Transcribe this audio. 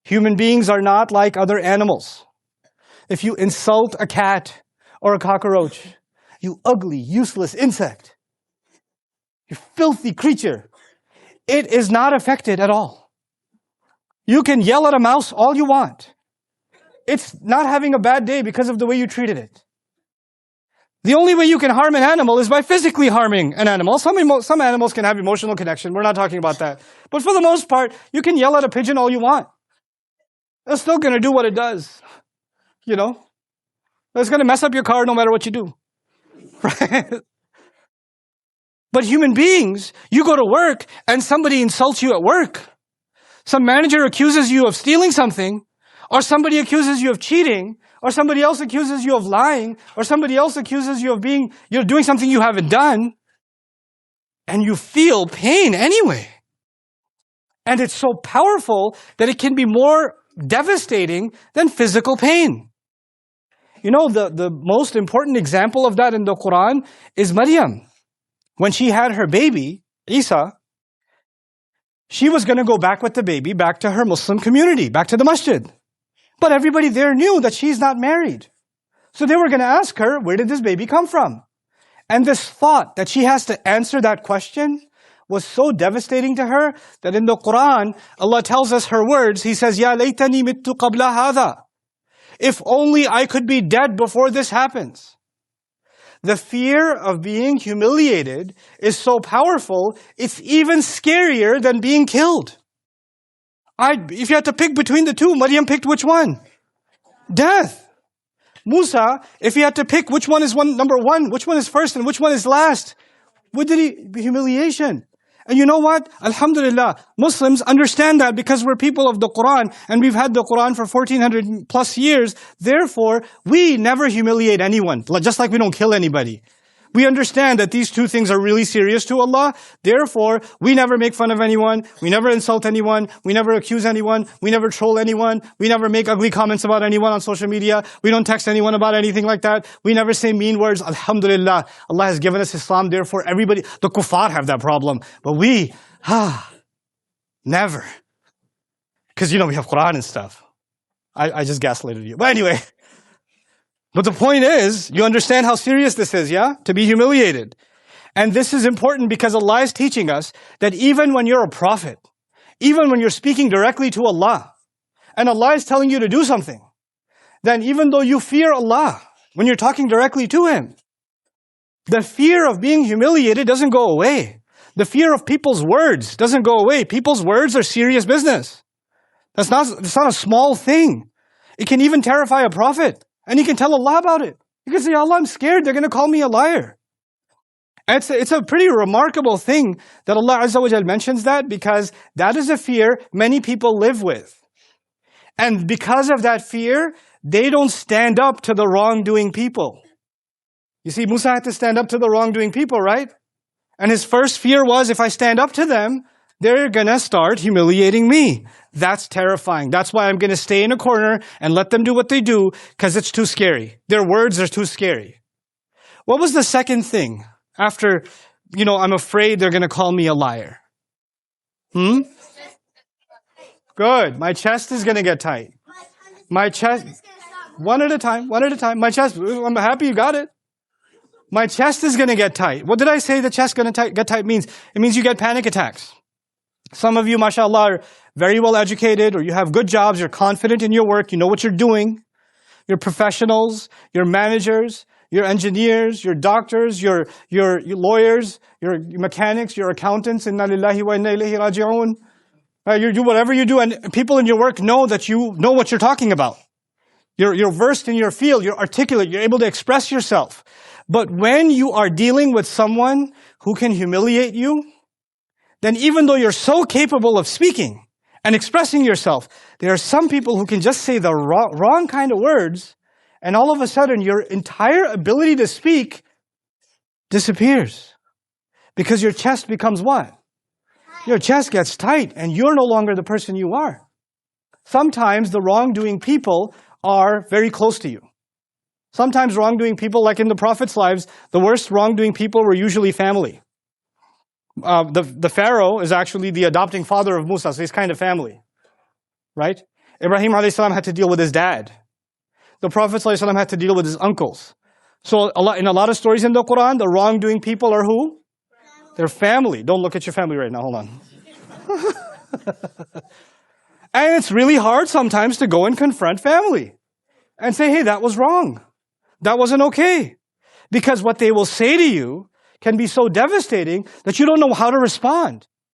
Human beings are not like other animals. If you insult a cat or a cockroach, you ugly, useless insect, you filthy creature, it is not affected at all. You can yell at a mouse all you want. It's not having a bad day because of the way you treated it. The only way you can harm an animal is by physically harming an animal. Some animals can have emotional connection. We're not talking about that. But for the most part, you can yell at a pigeon all you want. It's still going to do what it does. You know? It's going to mess up your car no matter what you do. Right? But human beings, you go to work and somebody insults you at work. Some manager accuses you of stealing something, or somebody accuses you of cheating, or somebody else accuses you of lying, or somebody else accuses you of you're doing something you haven't done, and you feel pain anyway. And it's so powerful that it can be more devastating than physical pain. You know, the most important example of that in the Qur'an is Maryam. When she had her baby, Isa, she was going to go back with the baby back to her Muslim community, back to the masjid. But everybody there knew that she's not married. So they were going to ask her, where did this baby come from? And this thought that she has to answer that question was so devastating to her that in the Qur'an, Allah tells us her words. He says, Ya laytani mittu qabla hadha. If only I could be dead before this happens. The fear of being humiliated is so powerful, it's even scarier than being killed. If you had to pick between the two, Maryam picked which one? Death. Musa, if he had to pick which one is number one, which one is first and which one is last, what did he? Humiliation. And you know what? Alhamdulillah, Muslims understand that because we're people of the Qur'an and we've had the Qur'an for 1400 plus years. Therefore, we never humiliate anyone, just like we don't kill anybody. We understand that these two things are really serious to Allah. Therefore, we never make fun of anyone. We never insult anyone. We never accuse anyone. We never troll anyone. We never make ugly comments about anyone on social media. We don't text anyone about anything like that. We never say mean words. Alhamdulillah, Allah has given us Islam. Therefore, the kuffar have that problem. But we, never. Because, we have Qur'an and stuff. I just gaslighted you. But anyway. But the point is, you understand how serious this is, yeah? To be humiliated. And this is important because Allah is teaching us that even when you're a prophet, even when you're speaking directly to Allah, and Allah is telling you to do something, then even though you fear Allah, when you're talking directly to Him, the fear of being humiliated doesn't go away. The fear of people's words doesn't go away. People's words are serious business. It's not a small thing. It can even terrify a prophet. And he can tell Allah about it. He can say, Allah, I'm scared. They're going to call me a liar. And it's a pretty remarkable thing that Allah Azza wa Jal mentions that because that is a fear many people live with. And because of that fear, they don't stand up to the wrongdoing people. You see, Musa had to stand up to the wrongdoing people, right? And his first fear was, if I stand up to them, they're going to start humiliating me. That's terrifying. That's why I'm going to stay in a corner and let them do what they do, because it's too scary. Their words are too scary. What was the second thing after, I'm afraid they're going to call me a liar? Good. My chest is going to get tight. My chest, one at a time. My chest, I'm happy you got it. My chest is going to get tight. What did I say the chest going to get tight means? It means you get panic attacks. Some of you, mashallah, are very well educated, or you have good jobs, you're confident in your work, you know what you're doing. You're professionals, you're managers, you're engineers, you're doctors, you're lawyers, you're mechanics, you're accountants, inna lillahi wa inna ilayhi raji'un. You do whatever you do, and people in your work know that you know what you're talking about. You're versed in your field, you're articulate, you're able to express yourself. But when you are dealing with someone who can humiliate you, then even though you're so capable of speaking and expressing yourself, there are some people who can just say the wrong kind of words, and all of a sudden your entire ability to speak disappears. Because your chest becomes what? Your chest gets tight, and you're no longer the person you are. Sometimes the wrongdoing people are very close to you. Sometimes wrongdoing people, like in the Prophet's lives, the worst wrongdoing people were usually family. The Pharaoh is actually the adopting father of Musa, so he's kind of family, right? Ibrahim ﷺ had to deal with his dad. The Prophet ﷺ had to deal with his uncles. So in a lot of stories in the Qur'an, the wrongdoing people are who? Their family. Don't look at your family right now, hold on. And it's really hard sometimes to go and confront family and say, hey, that was wrong. That wasn't okay. Because what they will say to you can be so devastating that you don't know how to respond.